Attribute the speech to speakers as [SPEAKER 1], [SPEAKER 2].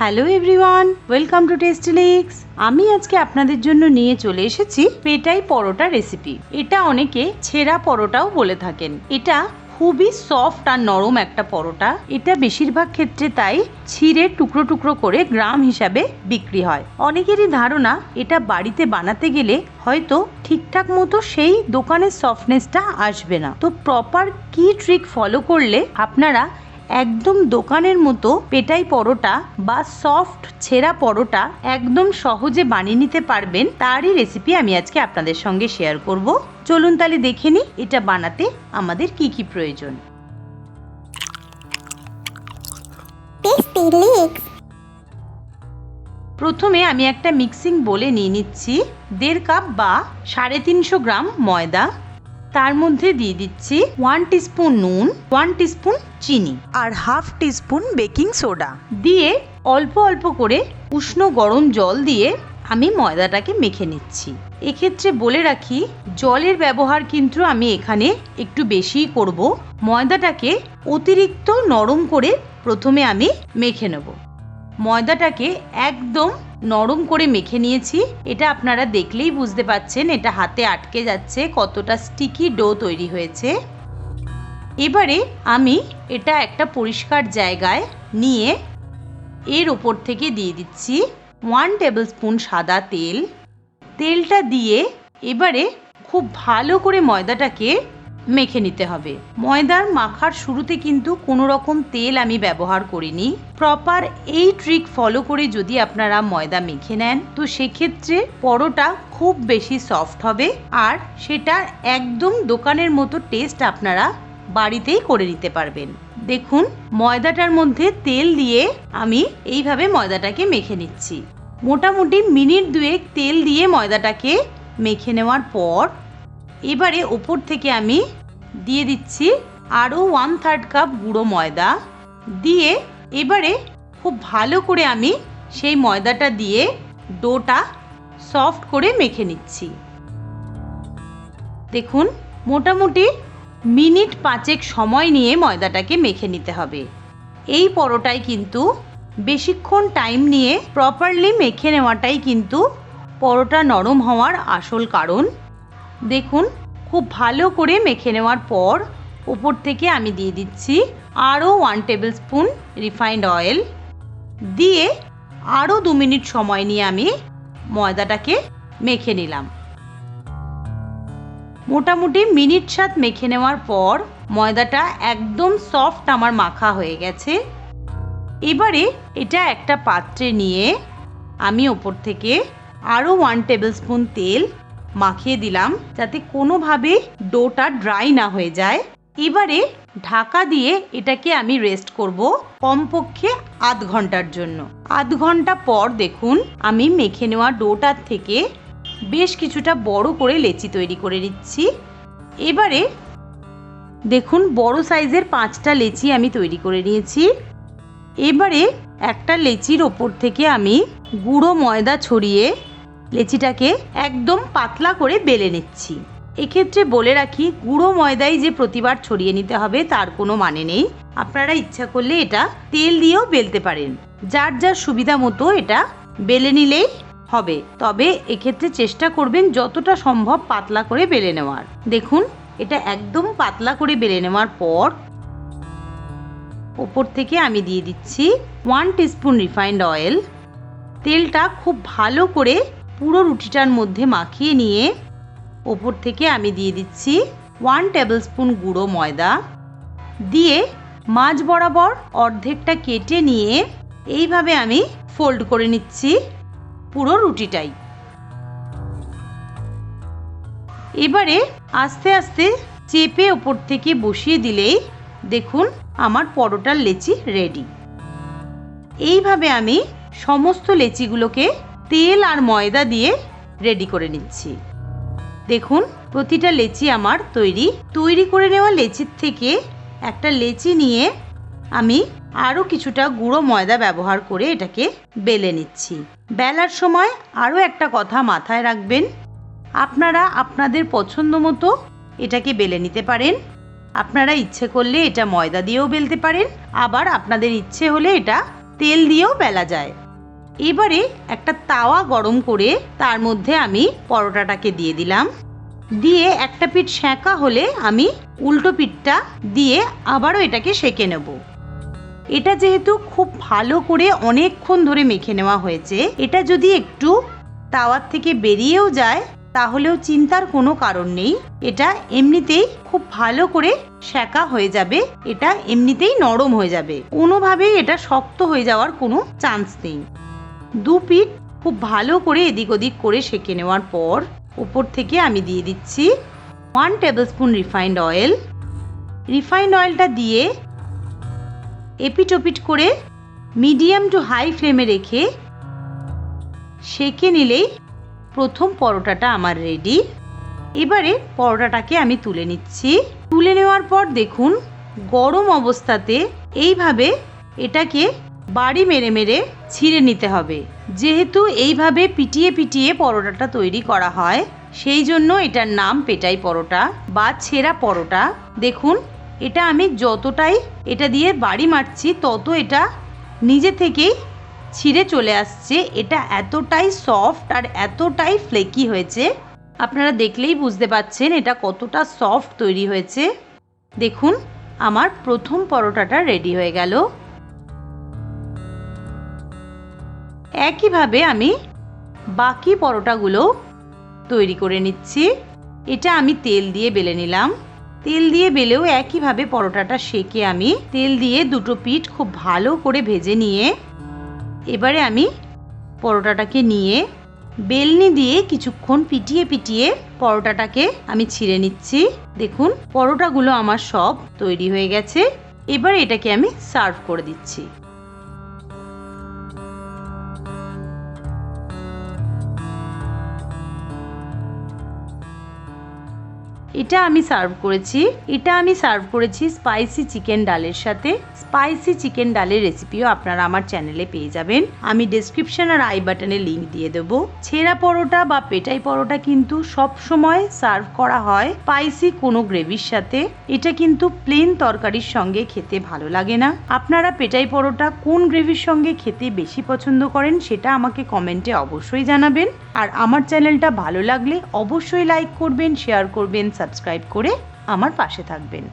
[SPEAKER 1] Hello everyone, welcome to tasty leaks. আমি আজকে আপনাদের জন্য নিয়ে চলে এসেছি পেটাই পরোটা রেসিপি। এটা অনেকে ছেঁড়া পরোটাও বলে থাকেন। এটা খুবই সফট আর নরম একটা পরোটা। এটা বেশিরভাগ ক্ষেত্রে তাই ছিঁড়ে টুকরো টুকরো করে গ্রাম হিসাবে বিক্রি হয়। অনেকেরই ধারণা এটা বাড়িতে বানাতে গেলে হয়তো ঠিকঠাক মতো সেই দোকানের সফটনেসটা আসবে না। তো প্রপার কি ট্রিক ফলো করলে আপনারা একদম দোকানের মতো পেটাই পরোটা বা সফট ছেঁড়া পরোটা একদম সহজে বানিয়ে নিতে পারবেন, তারই রেসিপি আমি আজকে আপনাদের সঙ্গে শেয়ার করব। চলুন তাহলে দেখে নিই এটা বানাতে আমাদের কি কি প্রয়োজন। প্রথমে আমি একটা মিক্সিং বোলে নিয়ে নিচ্ছি 1.5 কাপ বা 350 গ্রাম ময়দা। তার মধ্যে দিয়ে দিচ্ছি 1 টিস্পুন নুন, 1 টিস্পুন চিনি আর 1/2 টিস্পুন বেকিং সোডা দিয়ে অল্প অল্প করে উষ্ণ গরম জল দিয়ে আমি ময়দাটাকে মেখে নিচ্ছি। এক্ষেত্রে বলে রাখি, জলের ব্যবহার কিন্তু আমি এখানে একটু বেশিই করব। ময়দাটাকে অতিরিক্ত নরম করে প্রথমে আমি মেখে নেব। ময়দাটাকে একদম নরম করে মেখে নিয়েছি। এটা আপনারা দেখলেই বুঝতে পাচ্ছেন এটা হাতে আটকে যাচ্ছে, কতটা স্টিকি ডো তৈরি হয়েছে। এবারে আমি এটা একটা পরিষ্কার জায়গায় নিয়ে এর ওপর থেকে দিয়ে দিচ্ছি 1 টেবিলস্পুন সাদা তেল। তেলটা দিয়ে এবারে খুব ভালো করে ময়দাটাকে মেখে নিতে হবে। ময়দার মাখার শুরুতে কিন্তু কোনো রকম তেল আমি ব্যবহার করিনি। প্রপার এই ট্রিক ফলো করে যদি আপনারা ময়দা মেখে নেন তো সেক্ষেত্রে পরোটা খুব বেশি সফট হবে আর সেটা একদম দোকানের মতো টেস্ট আপনারা বাড়িতেই করে নিতে পারবেন। দেখুন ময়দাটার মধ্যে তেল দিয়ে আমি এইভাবে ময়দাটাকে মেখে নিচ্ছি। মোটামুটি মিনিট 2 তেল দিয়ে ময়দাটাকে মেখে নেওয়ার পর এবারে ওপর থেকে আমি দিয়ে দিচ্ছি আরও 1/3 কাপ গুঁড়ো ময়দা দিয়ে এবারে খুব ভালো করে আমি সেই ময়দাটা দিয়ে ডোটা সফট করে মেখে নিচ্ছি। দেখুন মোটামুটি মিনিট 5 সময় নিয়ে ময়দাটাকে মেখে নিতে হবে। এই পরোটায় কিন্তু বেশিক্ষণ টাইম নিয়ে প্রপারলি মেখে নেওয়াটাই কিন্তু পরোটা নরম হওয়ার আসল কারণ। দেখুন খুব ভালো করে মেখে নেওয়ার পর উপর থেকে আমি দিয়ে দিচ্ছি আরও 1 টেবিলস্পুন রিফাইন্ড অয়েল দিয়ে আরও 2 মিনিট সময় নিয়ে আমি ময়দাটাকে মেখে নিলাম। মোটামুটি মিনিট 7 মেখে নেওয়ার পর ময়দাটা একদম সফট আমার মাখা হয়ে গেছে। এবারে এটা একটা পাত্রে নিয়ে আমি ওপর থেকে আরও 1 টেবিলস্পুন তেল মাখিয়ে দিলাম যাতে কোনোভাবে ডোটা ড্রাই না হয়ে যায়। এবারে ঢাকা দিয়ে এটাকে আমি রেস্ট করব কমপক্ষে আধ ঘন্টার জন্য। আধ ঘন্টা পর দেখুন আমি মেখে নেওয়া ডোটার থেকে বেশ কিছুটা বড় করে লেচি তৈরি করে নিচ্ছি। এবারে দেখুন বড় সাইজের 5টা লেচি আমি তৈরি করে নিয়েছি। এবারে একটা লেচির ওপর থেকে আমি গুঁড়ো ময়দা ছড়িয়ে লেচিটাকে একদম পাতলা করে বেলে নিচ্ছি। এক্ষেত্রে বলে রাখি, গুঁড়ো ময়দাই যে প্রতিবার ছড়িয়ে নিতে হবে তার কোনো মানে নেই। আপনারা ইচ্ছা করলে এটা তেল দিয়েও বেলতে পারেন, যার যার সুবিধা মতো এটা বেলে নিলেই হবে। তবে এক্ষেত্রে চেষ্টা করবেন যতটা সম্ভব পাতলা করে বেলে নেওয়ার। দেখুন এটা একদম পাতলা করে বেলে নেওয়ার পর ওপর থেকে আমি দিয়ে দিচ্ছি 1 টিস্পুন রিফাইন্ড অয়েল। তেলটা খুব ভালো করে পুরো রুটিটার মধ্যে মাখিয়ে নিয়ে ওপর থেকে আমি দিয়ে দিচ্ছি 1 টেবিলস্পুন গুঁড়ো ময়দা দিয়ে মাঝ বরাবর অর্ধেকটা কেটে নিয়ে এইভাবে আমি ফোল্ড করে নিচ্ছি পুরো রুটিটাই। এবারে আস্তে আস্তে চেপে ওপর থেকে বসিয়ে দিলেই দেখুন আমার পরোটার লেচি রেডি। এইভাবে আমি সমস্ত লেচিগুলোকে তেল আর ময়দা দিয়ে রেডি করে নিচ্ছি। দেখুন প্রতিটা লেচি আমার তৈরি করে নেওয়া লেচির থেকে একটা লেচি নিয়ে আমি আরও কিছুটা গুঁড়ো ময়দা ব্যবহার করে এটাকে বেলে নিচ্ছি। বেলার সময় আরও একটা কথা মাথায় রাখবেন, আপনারা আপনাদের পছন্দ মতো এটাকে বেলে নিতে পারেন। আপনারা ইচ্ছে করলে এটা ময়দা দিয়েও বেলতে পারেন, আবার আপনাদের ইচ্ছে হলে এটা তেল দিয়েও বেলা যায়। এবারে একটা তাওয়া গরম করে তার মধ্যে আমি পরোটাটাকে দিয়ে দিলাম। দিয়ে একটা পিঠ সেঁকা হলে আমি উল্টো পিঠটা দিয়ে আবারও এটাকে সেঁকে নেব। এটা যেহেতু খুব ভালো করে অনেকক্ষণ ধরে মেখে নেওয়া হয়েছে, এটা যদি একটু তাওয়ার থেকে বেরিয়েও যায় তাহলেও চিন্তার কোনো কারণ নেই। এটা এমনিতেই খুব ভালো করে সেঁকা হয়ে যাবে, এটা এমনিতেই নরম হয়ে যাবে, কোনোভাবেই এটা শক্ত হয়ে যাওয়ার কোনো চান্স নেই। দু পিঠ খুব ভালো করে এদিক ওদিক করে সেঁকে নেওয়ার পর উপর থেকে আমি দিয়ে দিচ্ছি 1 টেবিলস্পুন রিফাইন্ড অয়েল। রিফাইন্ড অয়েলটা দিয়ে এপিট ওপিট করে মিডিয়াম টু হাই ফ্লেমে রেখে সেঁকে নিলেই প্রথম পরোটাটা আমার রেডি। এবারে পরোটাটাকে আমি তুলে নিচ্ছি। তুলে নেওয়ার পর দেখুন গরম অবস্থাতে এইভাবে এটাকে বাড়ি মেরে মেরে ছিঁড়ে নিতে হবে। যেহেতু এইভাবে পিটিয়ে পিটিয়ে পরোটাটা তৈরি করা হয়, সেই জন্য এটার নাম পেটাই পরোটা বা ছেঁড়া পরোটা। দেখুন এটা আমি যতটাই এটা দিয়ে বাড়ি মারছি তত এটা নিজে থেকেই ছিঁড়ে চলে আসছে। এটা এতটাই সফট আর এতটাই ফ্লেকি হয়েছে, আপনারা দেখলেই বুঝতে পাচ্ছেন এটা কতটা সফট তৈরি হয়েছে। দেখুন আমার প্রথম পরোটাটা রেডি হয়ে গেল। একইভাবে আমি বাকি পরোটাগুলো তৈরি করে নিচ্ছি। এটা আমি তেল দিয়ে বেলে নিলাম। তেল দিয়ে বেলেও একইভাবে পরোটাটা সেঁকে আমি তেল দিয়ে দুটো পিঠ খুব ভালো করে ভেজে নিয়ে এবারে আমি পরোটাটাকে নিয়ে বেলনি দিয়ে কিছুক্ষণ পিটিয়ে পিটিয়ে পরোটাটাকে আমি ছিঁড়ে নিচ্ছি। দেখুন পরোটাগুলো আমার সব তৈরি হয়ে গেছে। এবার এটাকে আমি সার্ভ করে দিচ্ছি। এটা আমি সার্ভ করেছি স্পাইসি চিকেন ডালের সাথে। স্পাইসি চিকেন ডালের রেসিপিও আপনারা আমার চ্যানেলে পেয়ে যাবেন, আমি ডেসক্রিপশন আর আই বাটনে লিংক দিয়ে দেবো। ছেঁড়া পরোটা বা পেটাই পরোটা কিন্তু সব সময় সার্ভ করা হয় স্পাইসি কোনো গ্রেভির সাথে। এটা কিন্তু প্লেন তরকারির সঙ্গে খেতে ভালো লাগে না। আপনারা পেটাই পরোটা কোন গ্রেভির সঙ্গে খেতে বেশি পছন্দ করেন সেটা আমাকে কমেন্টে অবশ্যই জানাবেন। আর আমার চ্যানেলটা ভালো লাগলে অবশ্যই লাইক করবেন, শেয়ার করবেন, সাবস্ক্রাইব করে আমার পাশে থাকবেন।